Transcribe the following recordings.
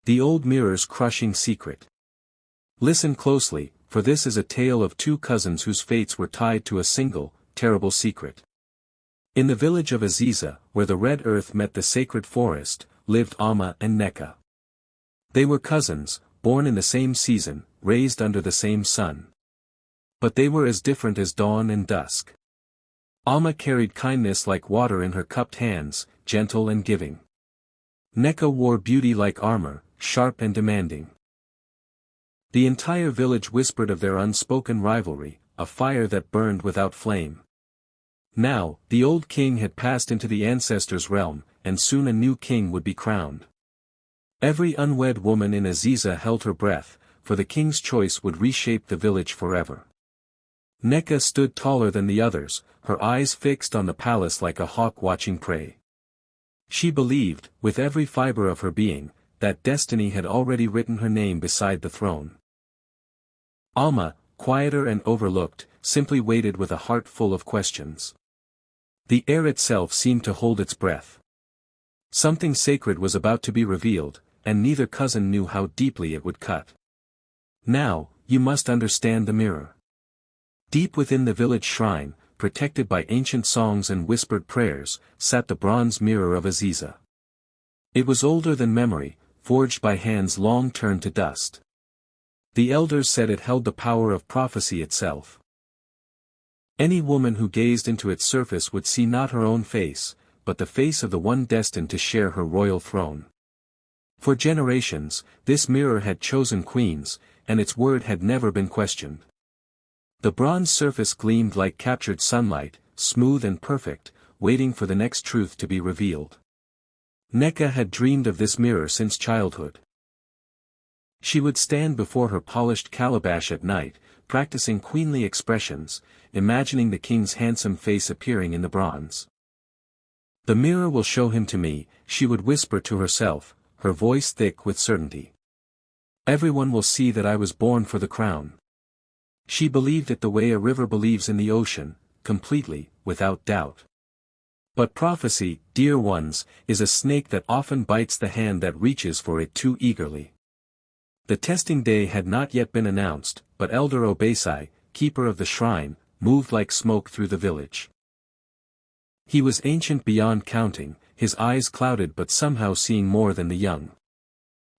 The old mirror's crushing secret. Listen closely, for this is a tale of two cousins whose fates were tied to a single, terrible secret. In the village of Aziza, where the red earth met the sacred forest, lived Alma and Neka. They were cousins, born in the same season, raised under the same sun. But they were as different as dawn and dusk. Alma carried kindness like water in her cupped hands, gentle and giving. Neka wore beauty like armor, sharp and demanding. The entire village whispered of their unspoken rivalry, a fire that burned without flame. Now, the old king had passed into the ancestors' realm, and soon a new king would be crowned. Every unwed woman in Aziza held her breath, for the king's choice would reshape the village forever. Neka stood taller than the others, her eyes fixed on the palace like a hawk watching prey. She believed, with every fiber of her being, that destiny had already written her name beside the throne. Alma, quieter and overlooked, simply waited with a heart full of questions. The air itself seemed to hold its breath. Something sacred was about to be revealed, and neither cousin knew how deeply it would cut. Now, you must understand the mirror. Deep within the village shrine, protected by ancient songs and whispered prayers, sat the bronze mirror of Aziza. It was older than memory, forged by hands long turned to dust. The elders said it held the power of prophecy itself. Any woman who gazed into its surface would see not her own face, but the face of the one destined to share her royal throne. For generations, this mirror had chosen queens, and its word had never been questioned. The bronze surface gleamed like captured sunlight, smooth and perfect, waiting for the next truth to be revealed. Neka had dreamed of this mirror since childhood. She would stand before her polished calabash at night, practicing queenly expressions, imagining the king's handsome face appearing in the bronze. "The mirror will show him to me," she would whisper to herself, her voice thick with certainty. "Everyone will see that I was born for the crown." She believed it the way a river believes in the ocean, completely, without doubt. But prophecy, dear ones, is a snake that often bites the hand that reaches for it too eagerly. The testing day had not yet been announced, but Elder Obesai, keeper of the shrine, moved like smoke through the village. He was ancient beyond counting, his eyes clouded but somehow seeing more than the young.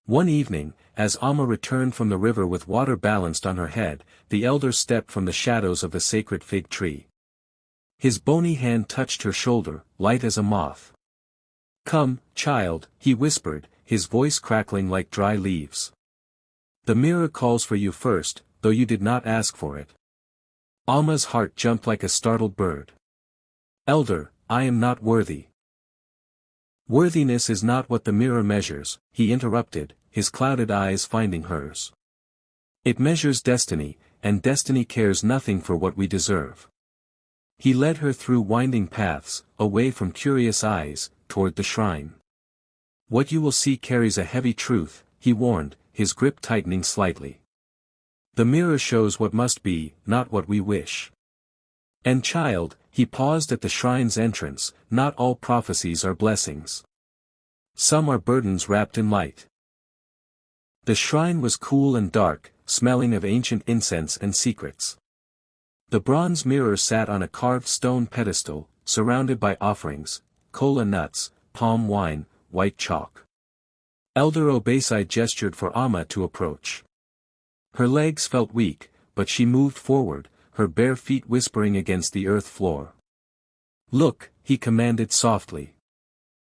One evening, as Alma returned from the river with water balanced on her head, the elder stepped from the shadows of the sacred fig tree. His bony hand touched her shoulder, light as a moth. "Come, child," he whispered, his voice crackling like dry leaves. "The mirror calls for you first, though you did not ask for it." Alma's heart jumped like a startled bird. "Elder, I am not worthy." "Worthiness is not what the mirror measures," he interrupted, his clouded eyes finding hers. "It measures destiny, and destiny cares nothing for what we deserve." He led her through winding paths, away from curious eyes, toward the shrine. "What you will see carries a heavy truth," he warned, his grip tightening slightly. "The mirror shows what must be, not what we wish. And child," he paused at the shrine's entrance, "not all prophecies are blessings. Some are burdens wrapped in light." The shrine was cool and dark, smelling of ancient incense and secrets. The bronze mirror sat on a carved stone pedestal, surrounded by offerings, kola nuts, palm wine, white chalk. Elder Obesai gestured for Alma to approach. Her legs felt weak, but she moved forward, her bare feet whispering against the earth floor. "Look," he commanded softly.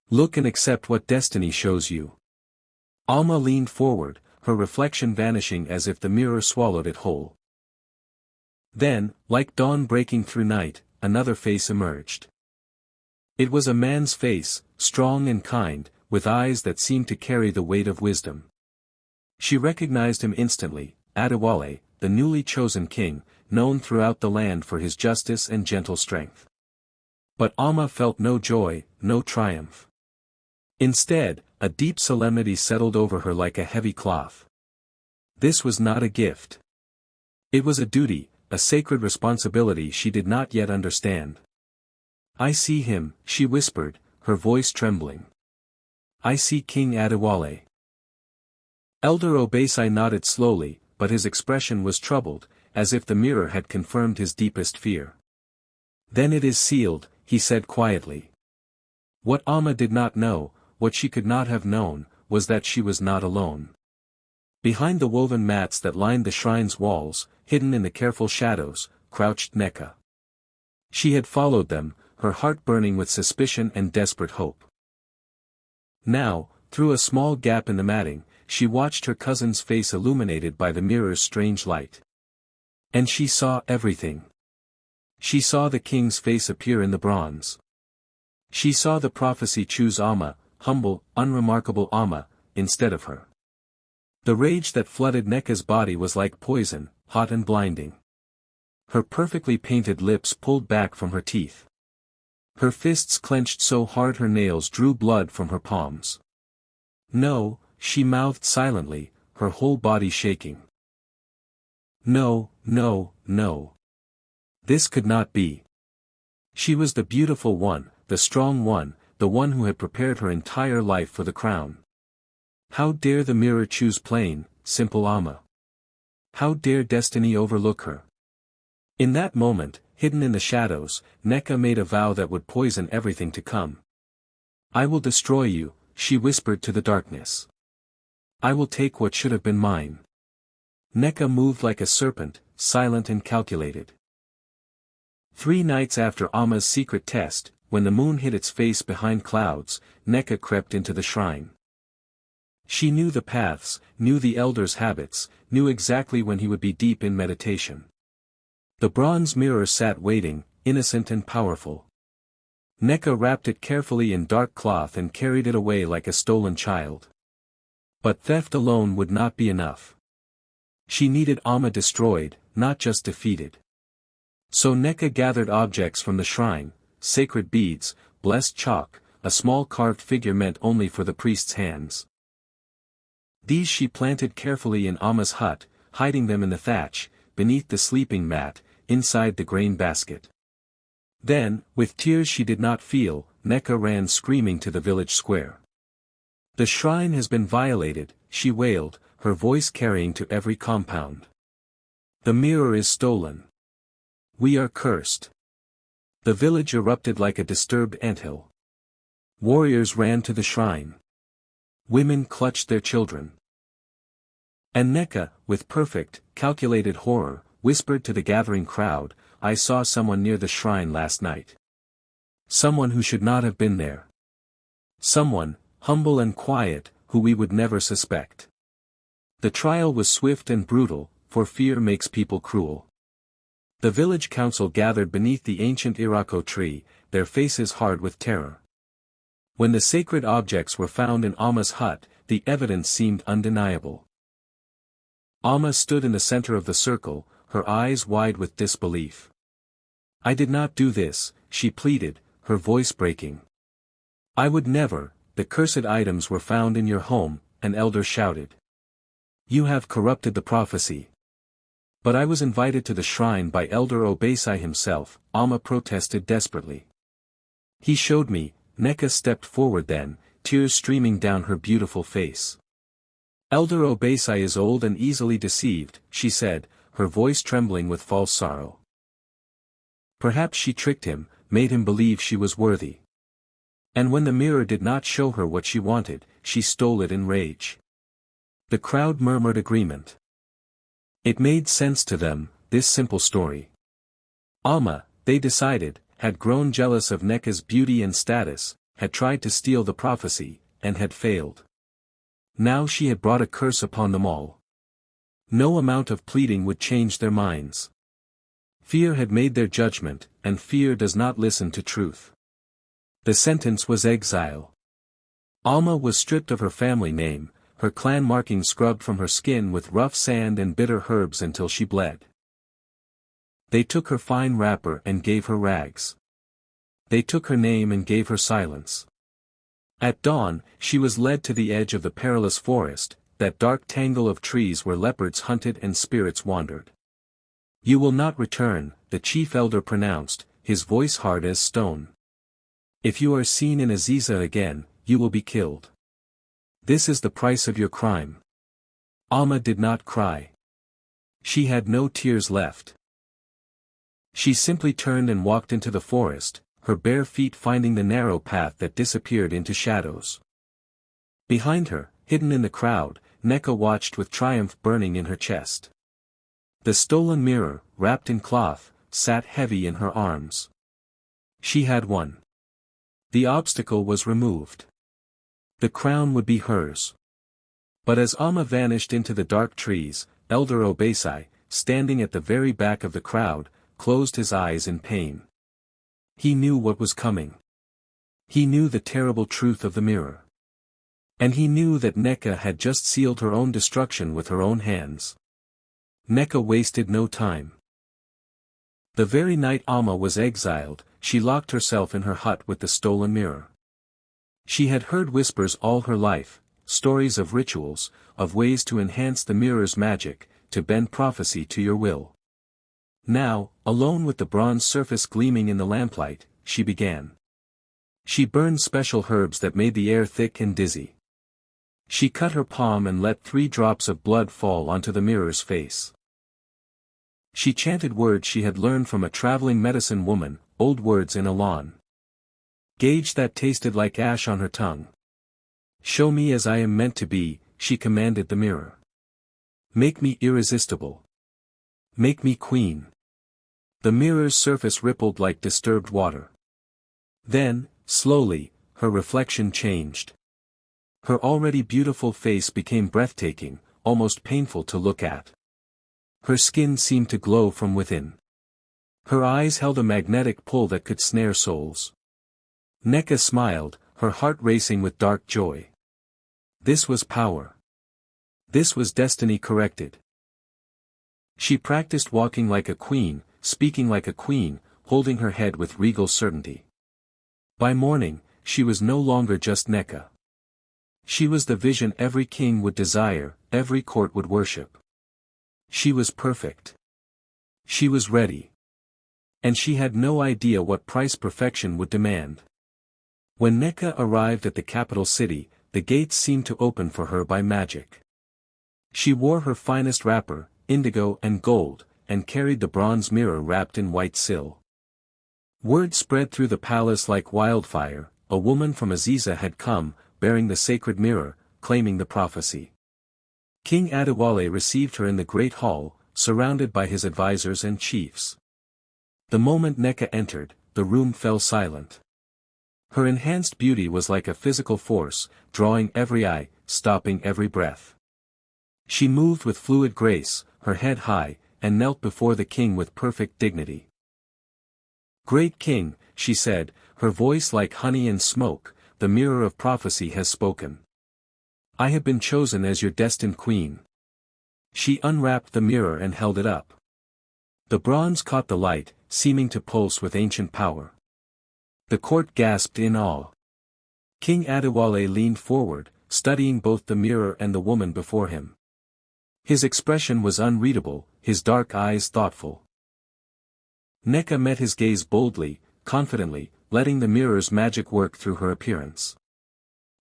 "Look and accept what destiny shows you." Alma leaned forward, her reflection vanishing as if the mirror swallowed it whole. Then, like dawn breaking through night, another face emerged. It was a man's face, strong and kind, with eyes that seemed to carry the weight of wisdom. She recognized him instantly, Adewale, the newly chosen king, known throughout the land for his justice and gentle strength. But Alma felt no joy, no triumph. Instead, a deep solemnity settled over her like a heavy cloth. This was not a gift. It was a duty, a sacred responsibility she did not yet understand. "I see him," she whispered, her voice trembling. "I see King Adewale." Elder Obasai nodded slowly, but his expression was troubled, as if the mirror had confirmed his deepest fear. Then it is sealed, he said quietly. What Amma did not know, what she could not have known, was that she was not alone. Behind the woven mats that lined the shrine's walls, hidden in the careful shadows, crouched Neka. She had followed them, her heart burning with suspicion and desperate hope. Now, through a small gap in the matting, she watched her cousin's face illuminated by the mirror's strange light. And she saw everything. She saw the king's face appear in the bronze. She saw the prophecy choose Amma, humble, unremarkable Amma, instead of her. The rage that flooded Neka's body was like poison, hot and blinding. Her perfectly painted lips pulled back from her teeth. Her fists clenched so hard her nails drew blood from her palms. No, she mouthed silently, her whole body shaking. No, no, no. This could not be. She was the beautiful one, the strong one, the one who had prepared her entire life for the crown. How dare the mirror choose plain, simple Amma? How dare destiny overlook her? In that moment, hidden in the shadows, Neka made a vow that would poison everything to come. I will destroy you, she whispered to the darkness. I will take what should have been mine. Neka moved like a serpent, silent and calculated. 3 nights after Amma's secret test, when the moon hid its face behind clouds, Neka crept into the shrine. She knew the paths, knew the elder's habits, knew exactly when he would be deep in meditation. The bronze mirror sat waiting, innocent and powerful. Neka wrapped it carefully in dark cloth and carried it away like a stolen child. But theft alone would not be enough. She needed Amma destroyed, not just defeated. So Neka gathered objects from the shrine, sacred beads, blessed chalk, a small carved figure meant only for the priest's hands. These she planted carefully in Amma's hut, hiding them in the thatch, beneath the sleeping mat, inside the grain basket. Then, with tears she did not feel, Neka ran screaming to the village square. The shrine has been violated, she wailed, her voice carrying to every compound. The mirror is stolen. We are cursed. The village erupted like a disturbed anthill. Warriors ran to the shrine. Women clutched their children. And Neka, with perfect, calculated horror, whispered to the gathering crowd, I saw someone near the shrine last night. Someone who should not have been there. Someone, humble and quiet, who we would never suspect. The trial was swift and brutal, for fear makes people cruel. The village council gathered beneath the ancient Irako tree, their faces hard with terror. When the sacred objects were found in Amma's hut, the evidence seemed undeniable. Amma stood in the center of the circle, her eyes wide with disbelief. I did not do this, she pleaded, her voice breaking. I would never. The cursed items were found in your home, an elder shouted. You have corrupted the prophecy. But I was invited to the shrine by Elder Obasai himself, Amma protested desperately. He showed me. Neka stepped forward then, tears streaming down her beautiful face. Elder Obasai is old and easily deceived, she said, her voice trembling with false sorrow. Perhaps she tricked him, made him believe she was worthy. And when the mirror did not show her what she wanted, she stole it in rage. The crowd murmured agreement. It made sense to them, this simple story. Amma, they decided, had grown jealous of Neka's beauty and status, had tried to steal the prophecy, and had failed. Now she had brought a curse upon them all. No amount of pleading would change their minds. Fear had made their judgment, and fear does not listen to truth. The sentence was exile. Amma was stripped of her family name, her clan marking scrubbed from her skin with rough sand and bitter herbs until she bled. They took her fine wrapper and gave her rags. They took her name and gave her silence. At dawn, she was led to the edge of the perilous forest, that dark tangle of trees where leopards hunted and spirits wandered. You will not return, the chief elder pronounced, his voice hard as stone. If you are seen in Aziza again, you will be killed. This is the price of your crime. Alma did not cry. She had no tears left. She simply turned and walked into the forest, her bare feet finding the narrow path that disappeared into shadows. Behind her, hidden in the crowd, Neka watched with triumph burning in her chest. The stolen mirror, wrapped in cloth, sat heavy in her arms. She had won. The obstacle was removed. The crown would be hers. But as Alma vanished into the dark trees, Elder Obasai, standing at the very back of the crowd, closed his eyes in pain. He knew what was coming. He knew the terrible truth of the mirror. And he knew that Neka had just sealed her own destruction with her own hands. Neka wasted no time. The very night Alma was exiled, she locked herself in her hut with the stolen mirror. She had heard whispers all her life, stories of rituals, of ways to enhance the mirror's magic, to bend prophecy to your will. Now, alone with the bronze surface gleaming in the lamplight, she began. She burned special herbs that made the air thick and dizzy. She cut her palm and let 3 drops of blood fall onto the mirror's face. She chanted words she had learned from a traveling medicine woman, old words in Elan. Gauge that tasted like ash on her tongue. Show me as I am meant to be, she commanded the mirror. Make me irresistible. Make me queen. The mirror's surface rippled like disturbed water. Then, slowly, her reflection changed. Her already beautiful face became breathtaking, almost painful to look at. Her skin seemed to glow from within. Her eyes held a magnetic pull that could snare souls. Neka smiled, her heart racing with dark joy. This was power. This was destiny corrected. She practiced walking like a queen, speaking like a queen, holding her head with regal certainty. By morning, she was no longer just Neka. She was the vision every king would desire, every court would worship. She was perfect. She was ready. And she had no idea what price perfection would demand. When Neka arrived at the capital city, the gates seemed to open for her by magic. She wore her finest wrapper, indigo and gold, and carried the bronze mirror wrapped in white sil. Word spread through the palace like wildfire, a woman from Aziza had come, bearing the sacred mirror, claiming the prophecy. King Adewale received her in the great hall, surrounded by his advisors and chiefs. The moment Neka entered, the room fell silent. Her enhanced beauty was like a physical force, drawing every eye, stopping every breath. She moved with fluid grace, her head high, and knelt before the king with perfect dignity. "Great king," she said, her voice like honey and smoke, "the mirror of prophecy has spoken. I have been chosen as your destined queen." She unwrapped the mirror and held it up. The bronze caught the light, seeming to pulse with ancient power. The court gasped in awe. King Adewale leaned forward, studying both the mirror and the woman before him. His expression was unreadable, his dark eyes thoughtful. Neka met his gaze boldly, confidently, letting the mirror's magic work through her appearance.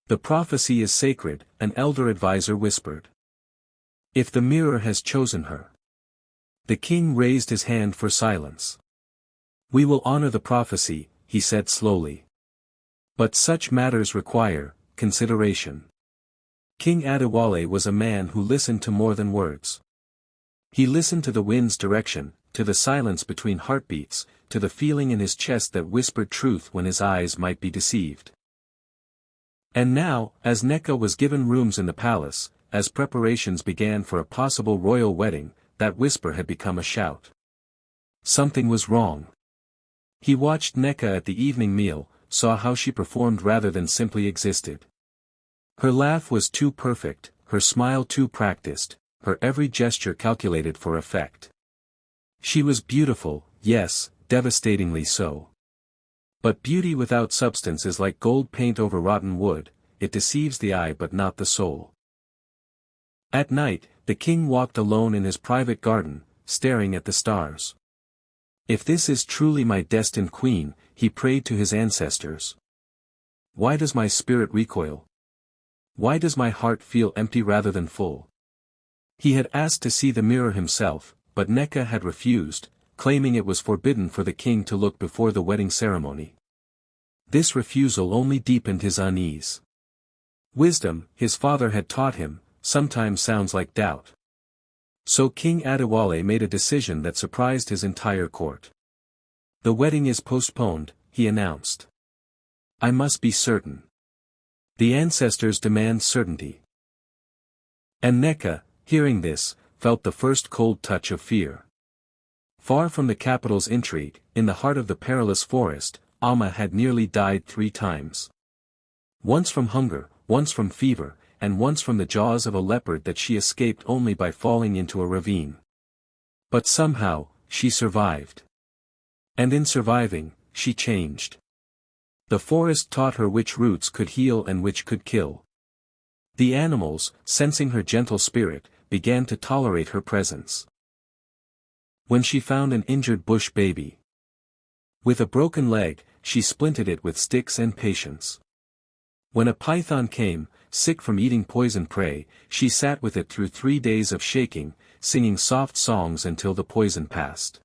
"The prophecy is sacred," an elder advisor whispered. "If the mirror has chosen her." The king raised his hand for silence. "We will honor the prophecy," he said slowly. "But such matters require consideration." King Adewale was a man who listened to more than words. He listened to the wind's direction, to the silence between heartbeats, to the feeling in his chest that whispered truth when his eyes might be deceived. And now, as Neka was given rooms in the palace, as preparations began for a possible royal wedding, that whisper had become a shout. Something was wrong. He watched Neka at the evening meal, saw how she performed rather than simply existed. Her laugh was too perfect, her smile too practiced, her every gesture calculated for effect. She was beautiful, yes, devastatingly so. But beauty without substance is like gold paint over rotten wood, it deceives the eye but not the soul. At night, the king walked alone in his private garden, staring at the stars. "If this is truly my destined queen," he prayed to his ancestors. "Why does my spirit recoil? Why does my heart feel empty rather than full?" He had asked to see the mirror himself, but Neca had refused, claiming it was forbidden for the king to look before the wedding ceremony. This refusal only deepened his unease. Wisdom, his father had taught him, sometimes sounds like doubt. So King Adewale made a decision that surprised his entire court. "The wedding is postponed," he announced. "I must be certain. The ancestors demand certainty." And Neca, hearing this, felt the first cold touch of fear. Far from the capital's intrigue, in the heart of the perilous forest, Alma had nearly died 3 times. Once from hunger, once from fever, and once from the jaws of a leopard that she escaped only by falling into a ravine. But somehow, she survived. And in surviving, she changed. The forest taught her which roots could heal and which could kill. The animals, sensing her gentle spirit, began to tolerate her presence. When she found an injured bush baby with a broken leg, she splinted it with sticks and patience. When a python came, sick from eating poison prey, she sat with it through 3 days of shaking, singing soft songs until the poison passed.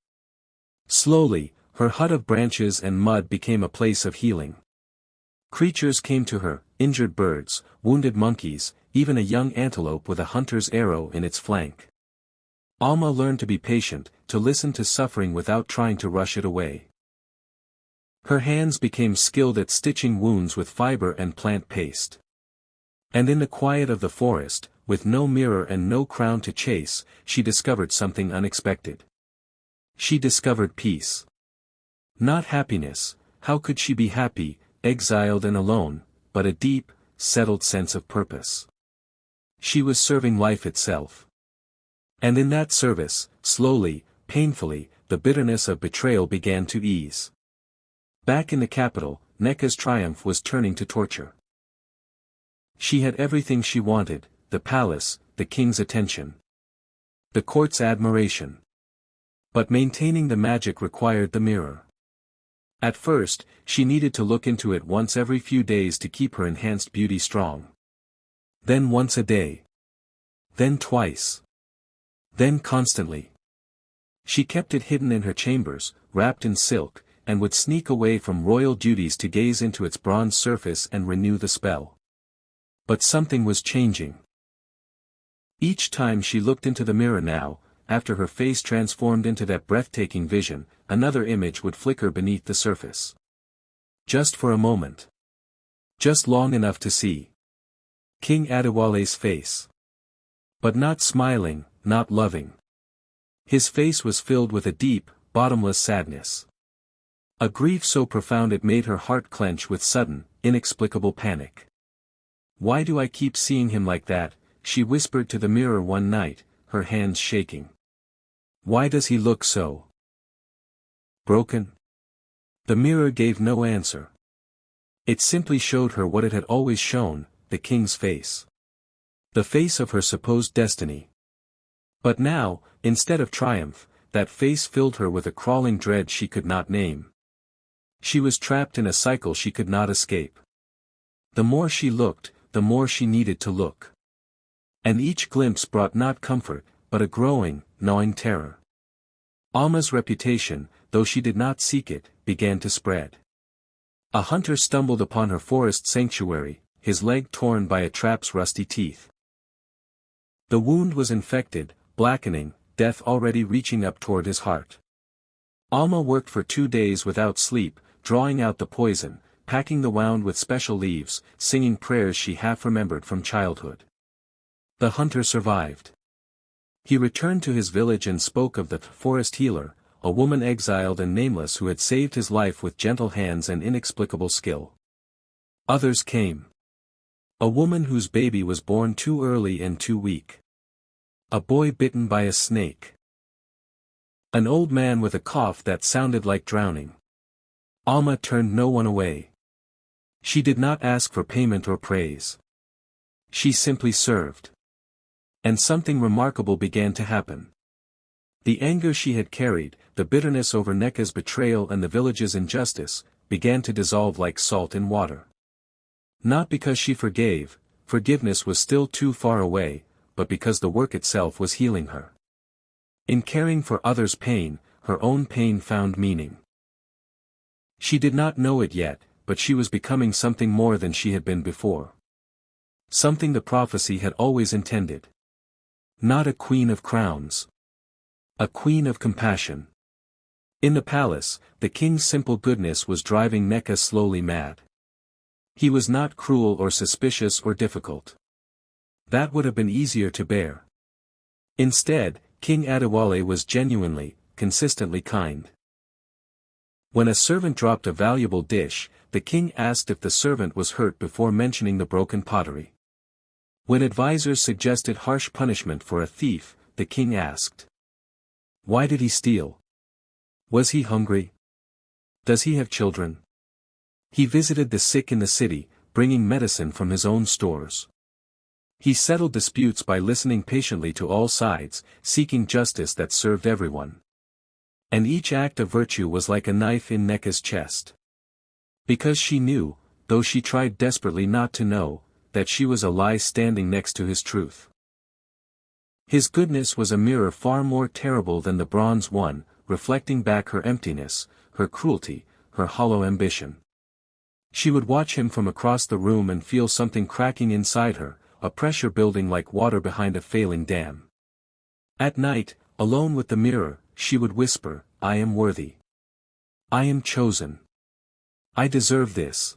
Slowly, her hut of branches and mud became a place of healing. Creatures came to her, injured birds, wounded monkeys, even a young antelope with a hunter's arrow in its flank. Alma learned to be patient, to listen to suffering without trying to rush it away. Her hands became skilled at stitching wounds with fiber and plant paste. And in the quiet of the forest, with no mirror and no crown to chase, she discovered something unexpected. She discovered peace. Not happiness, how could she be happy, exiled and alone, but a deep, settled sense of purpose. She was serving life itself. And in that service, slowly, painfully, the bitterness of betrayal began to ease. Back in the capital, Neca's triumph was turning to torture. She had everything she wanted, the palace, the king's attention, the court's admiration. But maintaining the magic required the mirror. At first, she needed to look into it once every few days to keep her enhanced beauty strong. Then once a day. Then twice. Then constantly. She kept it hidden in her chambers, wrapped in silk, and would sneak away from royal duties to gaze into its bronze surface and renew the spell. But something was changing. Each time she looked into the mirror now, after her face transformed into that breathtaking vision, another image would flicker beneath the surface. Just for a moment. Just long enough to see King Adewale's face. But not smiling, not loving. His face was filled with a deep, bottomless sadness. A grief so profound it made her heart clench with sudden, inexplicable panic. "Why do I keep seeing him like that?" she whispered to the mirror one night, her hands shaking. "Why does he look so broken?" The mirror gave no answer. It simply showed her what it had always shown, the king's face. The face of her supposed destiny. But now, instead of triumph, that face filled her with a crawling dread she could not name. She was trapped in a cycle she could not escape. The more she looked, the more she needed to look. And each glimpse brought not comfort, but a growing, gnawing terror. Alma's reputation, though she did not seek it, began to spread. A hunter stumbled upon her forest sanctuary, his leg torn by a trap's rusty teeth. The wound was infected, blackening, death already reaching up toward his heart. Alma worked for 2 days without sleep, drawing out the poison, packing the wound with special leaves, singing prayers she half remembered from childhood. The hunter survived. He returned to his village and spoke of the forest healer, a woman exiled and nameless who had saved his life with gentle hands and inexplicable skill. Others came. A woman whose baby was born too early and too weak. A boy bitten by a snake. An old man with a cough that sounded like drowning. Alma turned no one away. She did not ask for payment or praise. She simply served. And something remarkable began to happen. The anger she had carried, the bitterness over Neca's betrayal and the village's injustice, began to dissolve like salt in water. Not because she forgave, forgiveness was still too far away, but because the work itself was healing her. In caring for others' pain, her own pain found meaning. She did not know it yet, but she was becoming something more than she had been before. Something the prophecy had always intended. Not a queen of crowns. A queen of compassion. In the palace, the king's simple goodness was driving Nneka slowly mad. He was not cruel or suspicious or difficult. That would have been easier to bear. Instead, King Adewale was genuinely, consistently kind. When a servant dropped a valuable dish, the king asked if the servant was hurt before mentioning the broken pottery. When advisors suggested harsh punishment for a thief, the king asked, "Why did he steal? Was he hungry? Does he have children?" He visited the sick in the city, bringing medicine from his own stores. He settled disputes by listening patiently to all sides, seeking justice that served everyone. And each act of virtue was like a knife in Nneka's chest. Because she knew, though she tried desperately not to know, that she was a lie standing next to his truth. His goodness was a mirror far more terrible than the bronze one, reflecting back her emptiness, her cruelty, her hollow ambition. She would watch him from across the room and feel something cracking inside her, a pressure building like water behind a failing dam. At night, alone with the mirror, she would whisper, "I am worthy. I am chosen. I deserve this."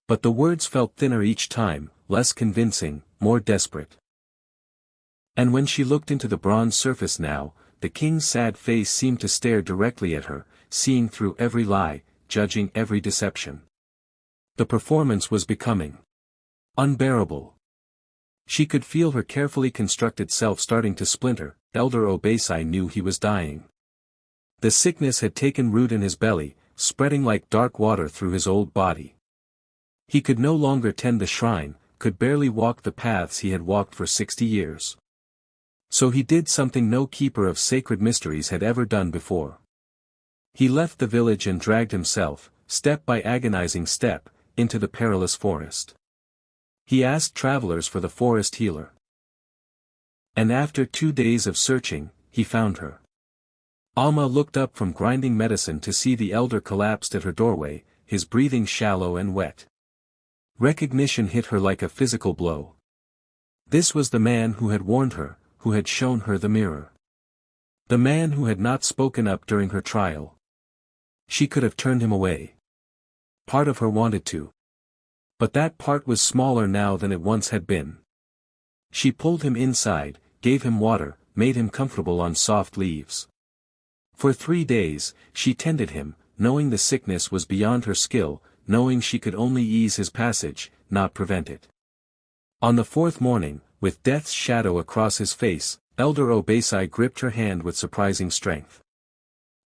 But the words felt thinner each time, less convincing, more desperate. And when she looked into the bronze surface now, the king's sad face seemed to stare directly at her, seeing through every lie, judging every deception. The performance was becoming unbearable. She could feel her carefully constructed self starting to splinter. Elder Obasai knew he was dying. The sickness had taken root in his belly, spreading like dark water through his old body. He could no longer tend the shrine, could barely walk the paths he had walked for 60 years. So he did something no keeper of sacred mysteries had ever done before. He left the village and dragged himself, step by agonizing step, into the perilous forest. He asked travelers for the forest healer. And after 2 days of searching, he found her. Alma looked up from grinding medicine to see the elder collapsed at her doorway, his breathing shallow and wet. Recognition hit her like a physical blow. This was the man who had warned her, who had shown her the mirror. The man who had not spoken up during her trial. She could have turned him away. Part of her wanted to. But that part was smaller now than it once had been. She pulled him inside, gave him water, made him comfortable on soft leaves. For 3 days, she tended him, knowing the sickness was beyond her skill, knowing she could only ease his passage, not prevent it. On the 4th morning, with death's shadow across his face, Elder Obasai gripped her hand with surprising strength.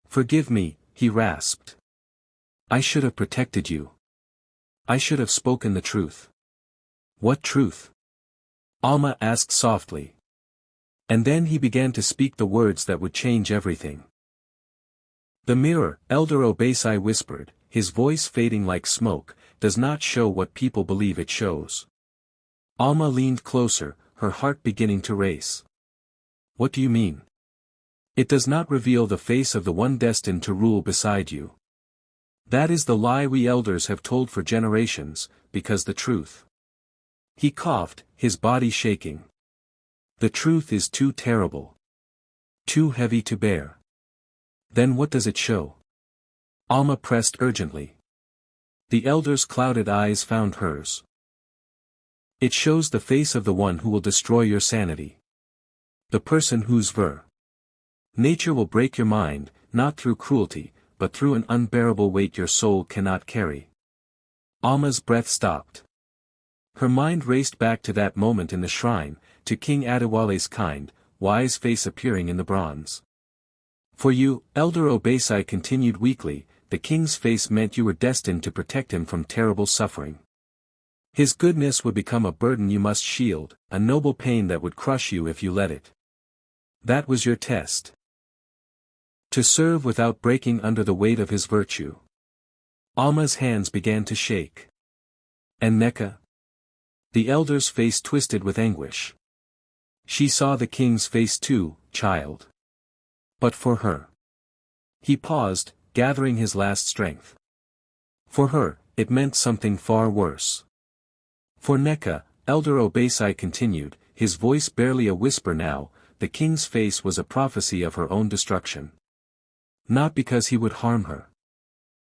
"Forgive me," he rasped. "I should have protected you. I should have spoken the truth." "What truth?" Alma asked softly. And then he began to speak the words that would change everything. "The mirror," Elder Obasai whispered, his voice fading like smoke, "does not show what people believe it shows." Alma leaned closer, her heart beginning to race. "What do you mean?" "It does not reveal the face of the one destined to rule beside you. That is the lie we elders have told for generations, because the truth." He coughed, his body shaking. "The truth is too terrible. Too heavy to bear." "Then what does it show?" Alma pressed urgently. The elder's clouded eyes found hers. "It shows the face of the one who will destroy your sanity. The person whose nature will break your mind, not through cruelty, but through an unbearable weight your soul cannot carry." Alma's breath stopped. Her mind raced back to that moment in the shrine, to King Adewale's kind, wise face appearing in the bronze. "For you," Elder Obasai continued weakly, "the king's face meant you were destined to protect him from terrible suffering. His goodness would become a burden you must shield, a noble pain that would crush you if you let it. That was your test. To serve without breaking under the weight of his virtue." Alma's hands began to shake. "And Nneka?" The elder's face twisted with anguish. She saw the king's face too, child. But for her. He paused, gathering his last strength. For her, it meant something far worse. For Neca, Elder Obasai continued, his voice barely a whisper now, the king's face was a prophecy of her own destruction. Not because he would harm her,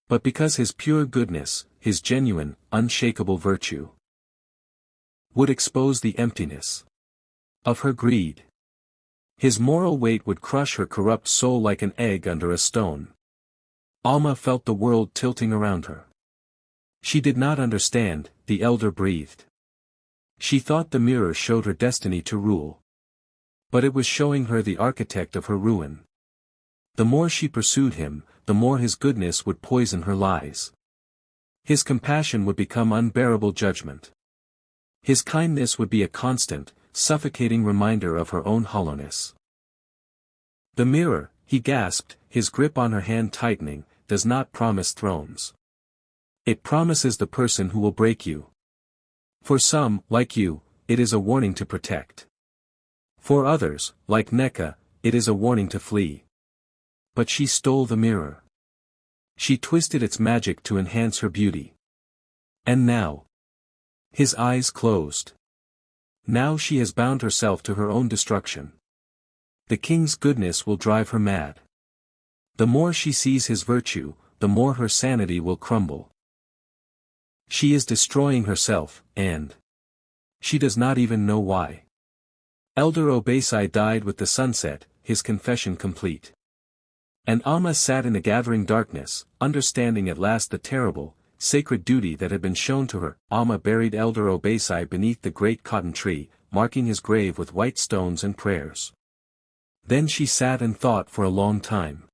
but because his pure goodness, his genuine, unshakable virtue, would expose the emptiness of her greed. His moral weight would crush her corrupt soul like an egg under a stone. Alma felt the world tilting around her. She did not understand, the elder breathed. She thought the mirror showed her destiny to rule. But it was showing her the architect of her ruin. The more she pursued him, the more his goodness would poison her lies. His compassion would become unbearable judgment. His kindness would be a constant, suffocating reminder of her own hollowness. The mirror, he gasped, his grip on her hand tightening, does not promise thrones. It promises the person who will break you. For some, like you, it is a warning to protect. For others, like Neca, it is a warning to flee. But she stole the mirror. She twisted its magic to enhance her beauty. And now. His eyes closed. Now she has bound herself to her own destruction. The king's goodness will drive her mad. The more she sees his virtue, the more her sanity will crumble. She is destroying herself, and she does not even know why. Elder Obasai died with the sunset, his confession complete. And Alma sat in the gathering darkness, understanding at last the terrible, sacred duty that had been shown to her. Alma buried Elder Obasai beneath the great cotton tree, marking his grave with white stones and prayers. Then she sat and thought for a long time.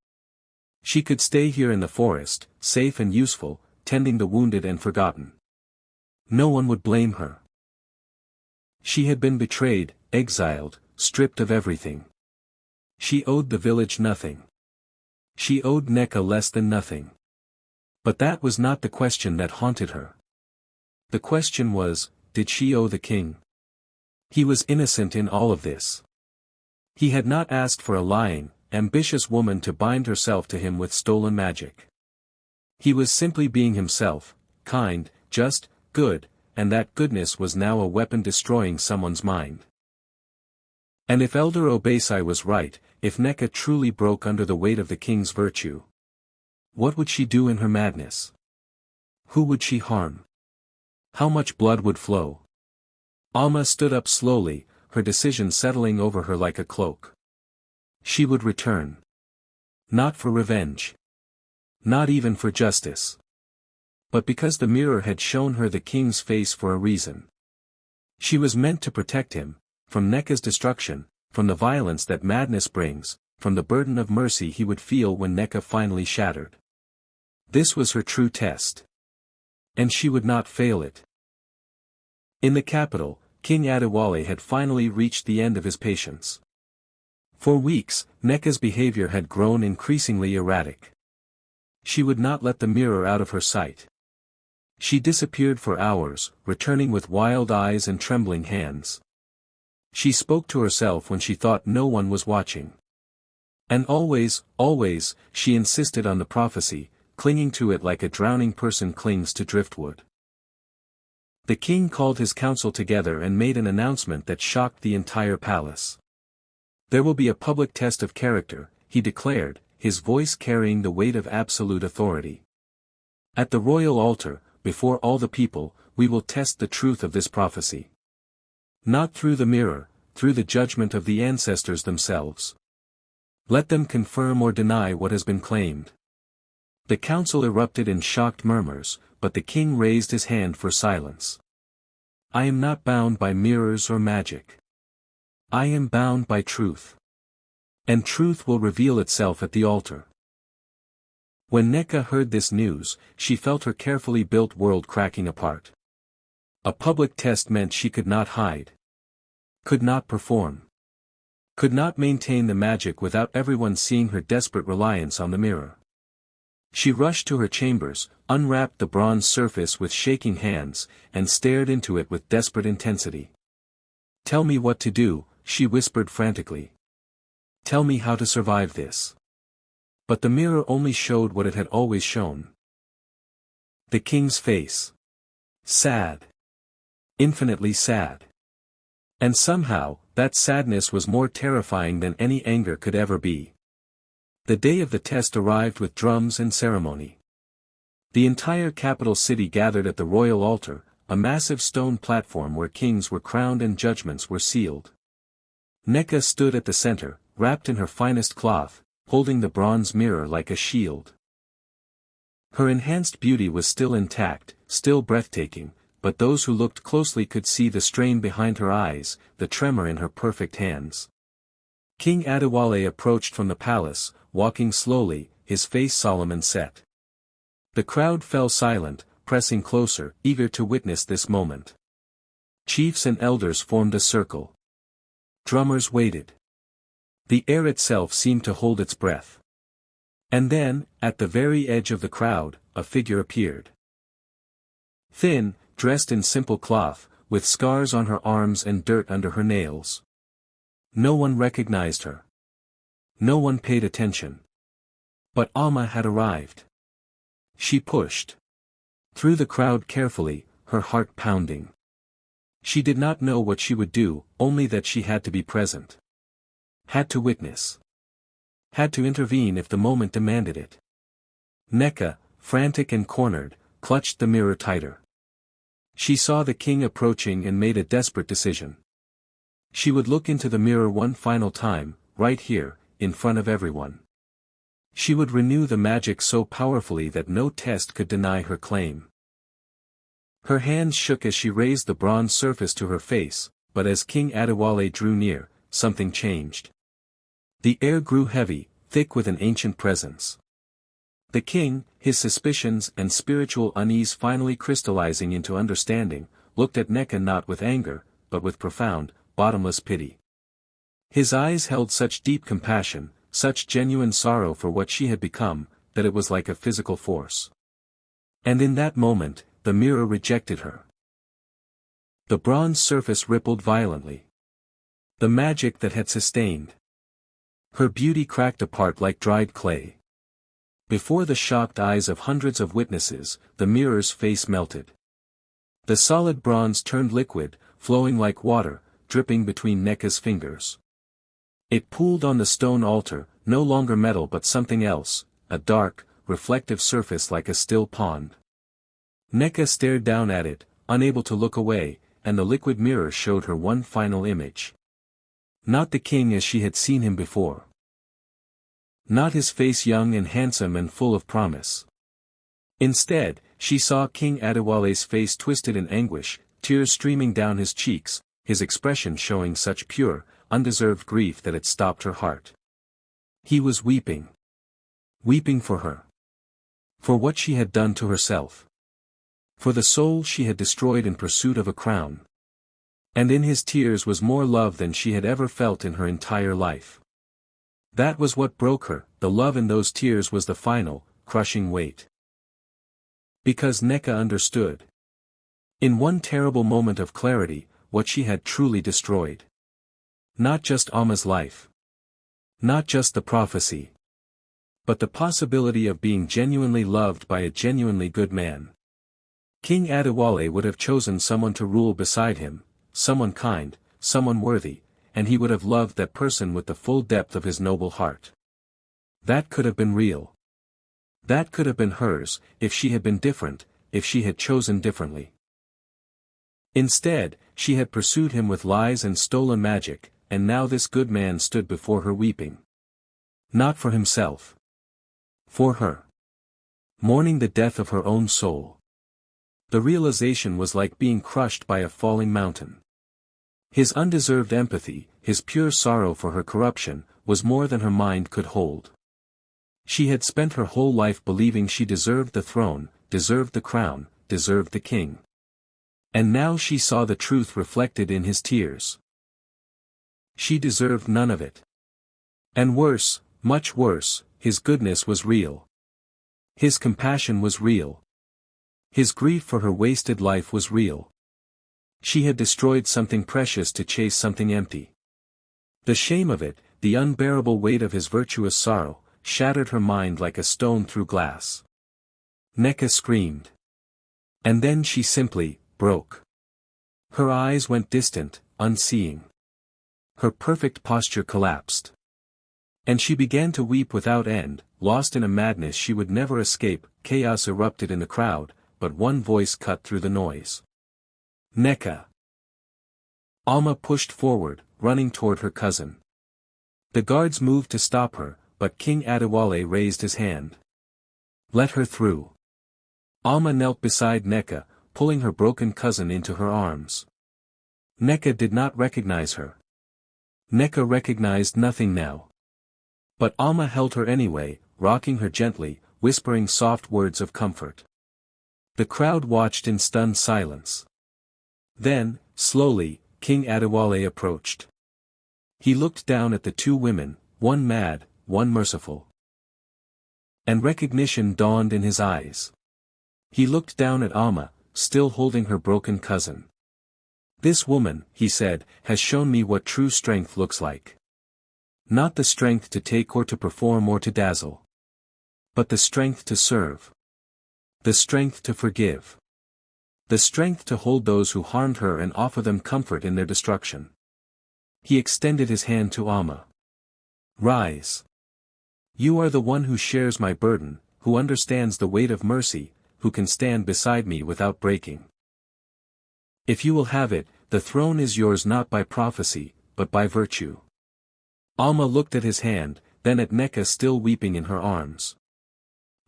She could stay here in the forest, safe and useful, tending the wounded and forgotten. No one would blame her. She had been betrayed, exiled, stripped of everything. She owed the village nothing. She owed Neca less than nothing. But that was not the question that haunted her. The question was, did she owe the king? He was innocent in all of this. He had not asked for a lying, ambitious woman to bind herself to him with stolen magic. He was simply being himself, kind, just, good, and that goodness was now a weapon destroying someone's mind. And if Elder Obasai was right, if Neca truly broke under the weight of the king's virtue, what would she do in her madness? Who would she harm? How much blood would flow? Alma stood up slowly, her decision settling over her like a cloak. She would return. Not for revenge. Not even for justice. But because the mirror had shown her the king's face for a reason. She was meant to protect him, from Neca's destruction, from the violence that madness brings, from the burden of mercy he would feel when Neca finally shattered. This was her true test. And she would not fail it. In the capital, King Adewale had finally reached the end of his patience. For weeks, Neca's behavior had grown increasingly erratic. She would not let the mirror out of her sight. She disappeared for hours, returning with wild eyes and trembling hands. She spoke to herself when she thought no one was watching. And always, always, she insisted on the prophecy, clinging to it like a drowning person clings to driftwood. The king called his council together and made an announcement that shocked the entire palace. There will be a public test of character, he declared, his voice carrying the weight of absolute authority. At the royal altar, before all the people, we will test the truth of this prophecy. Not through the mirror, through the judgment of the ancestors themselves. Let them confirm or deny what has been claimed. The council erupted in shocked murmurs, but the king raised his hand for silence. I am not bound by mirrors or magic. I am bound by truth. And truth will reveal itself at the altar. When Neca heard this news, she felt her carefully built world cracking apart. A public test meant she could not hide. Could not perform. Could not maintain the magic without everyone seeing her desperate reliance on the mirror. She rushed to her chambers, unwrapped the bronze surface with shaking hands, and stared into it with desperate intensity. Tell me what to do, she whispered frantically. Tell me how to survive this. But the mirror only showed what it had always shown. The king's face. Sad. Infinitely sad. And somehow, that sadness was more terrifying than any anger could ever be. The day of the test arrived with drums and ceremony. The entire capital city gathered at the royal altar, a massive stone platform where kings were crowned and judgments were sealed. Neca stood at the center, wrapped in her finest cloth, holding the bronze mirror like a shield. Her enhanced beauty was still intact, still breathtaking, but those who looked closely could see the strain behind her eyes, the tremor in her perfect hands. King Adewale approached from the palace, walking slowly, his face solemn and set. The crowd fell silent, pressing closer, eager to witness this moment. Chiefs and elders formed a circle. Drummers waited. The air itself seemed to hold its breath. And then, at the very edge of the crowd, a figure appeared. Thin, dressed in simple cloth, with scars on her arms and dirt under her nails. No one recognized her. No one paid attention. But Alma had arrived. She pushed through the crowd carefully, her heart pounding. She did not know what she would do, only that she had to be present. Had to witness. Had to intervene if the moment demanded it. Neca, frantic and cornered, clutched the mirror tighter. She saw the king approaching and made a desperate decision. She would look into the mirror one final time, right here, in front of everyone. She would renew the magic so powerfully that no test could deny her claim. Her hands shook as she raised the bronze surface to her face, but as King Adewale drew near, something changed. The air grew heavy, thick with an ancient presence. The king, his suspicions and spiritual unease finally crystallizing into understanding, looked at Neca not with anger, but with profound, bottomless pity. His eyes held such deep compassion, such genuine sorrow for what she had become, that it was like a physical force. And in that moment, the mirror rejected her. The bronze surface rippled violently. The magic that had sustained her beauty cracked apart like dried clay. Before the shocked eyes of hundreds of witnesses, the mirror's face melted. The solid bronze turned liquid, flowing like water, dripping between Neca's fingers. It pooled on the stone altar, no longer metal but something else, a dark, reflective surface like a still pond. Neca stared down at it, unable to look away, and the liquid mirror showed her one final image. Not the king as she had seen him before. Not his face young and handsome and full of promise. Instead, she saw King Adewale's face twisted in anguish, tears streaming down his cheeks, his expression showing such pure, undeserved grief that it stopped her heart. He was weeping. Weeping for her. For what she had done to herself. For the soul she had destroyed in pursuit of a crown. And in his tears was more love than she had ever felt in her entire life. That was what broke her, the love in those tears was the final, crushing weight. Because Neca understood. In one terrible moment of clarity, what she had truly destroyed. Not just Alma's life. Not just the prophecy. But the possibility of being genuinely loved by a genuinely good man. King Adewale would have chosen someone to rule beside him, someone kind, someone worthy, and he would have loved that person with the full depth of his noble heart. That could have been real. That could have been hers, if she had been different, if she had chosen differently. Instead, she had pursued him with lies and stolen magic, and now this good man stood before her weeping. Not for himself. For her. Mourning the death of her own soul. The realization was like being crushed by a falling mountain. His undeserved empathy, his pure sorrow for her corruption, was more than her mind could hold. She had spent her whole life believing she deserved the throne, deserved the crown, deserved the king. And now she saw the truth reflected in his tears. She deserved none of it. And worse, much worse, his goodness was real. His compassion was real. His grief for her wasted life was real. She had destroyed something precious to chase something empty. The shame of it, the unbearable weight of his virtuous sorrow, shattered her mind like a stone through glass. Neka screamed. And then she simply broke. Her eyes went distant, unseeing. Her perfect posture collapsed. And she began to weep without end, lost in a madness she would never escape. Chaos erupted in the crowd, but one voice cut through the noise. Neka. Alma pushed forward, running toward her cousin. The guards moved to stop her, but King Adewale raised his hand. Let her through. Alma knelt beside Neka, pulling her broken cousin into her arms. Neka did not recognize her. Neka recognized nothing now. But Alma held her anyway, rocking her gently, whispering soft words of comfort. The crowd watched in stunned silence. Then, slowly, King Adewale approached. He looked down at the two women, one mad, one merciful. And recognition dawned in his eyes. He looked down at Alma, still holding her broken cousin. This woman, he said, has shown me what true strength looks like. Not the strength to take or to perform or to dazzle. But the strength to serve. The strength to forgive. The strength to hold those who harmed her and offer them comfort in their destruction. He extended his hand to Alma. Rise. You are the one who shares my burden, who understands the weight of mercy, who can stand beside me without breaking. If you will have it, the throne is yours not by prophecy, but by virtue. Alma looked at his hand, then at Neka still weeping in her arms.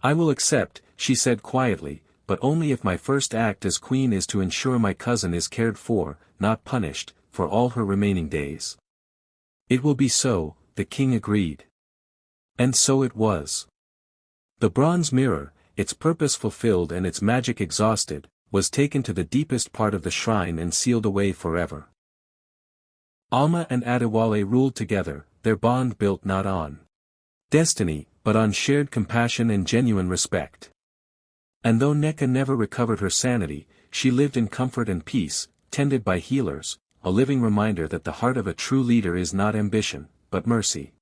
I will accept, she said quietly, but only if my first act as queen is to ensure my cousin is cared for, not punished, for all her remaining days. It will be so, the king agreed. And so it was. The bronze mirror, its purpose fulfilled and its magic exhausted, was taken to the deepest part of the shrine and sealed away forever. Alma and Adewale ruled together, their bond built not on destiny, but on shared compassion and genuine respect. And though Neka never recovered her sanity, she lived in comfort and peace, tended by healers, a living reminder that the heart of a true leader is not ambition, but mercy.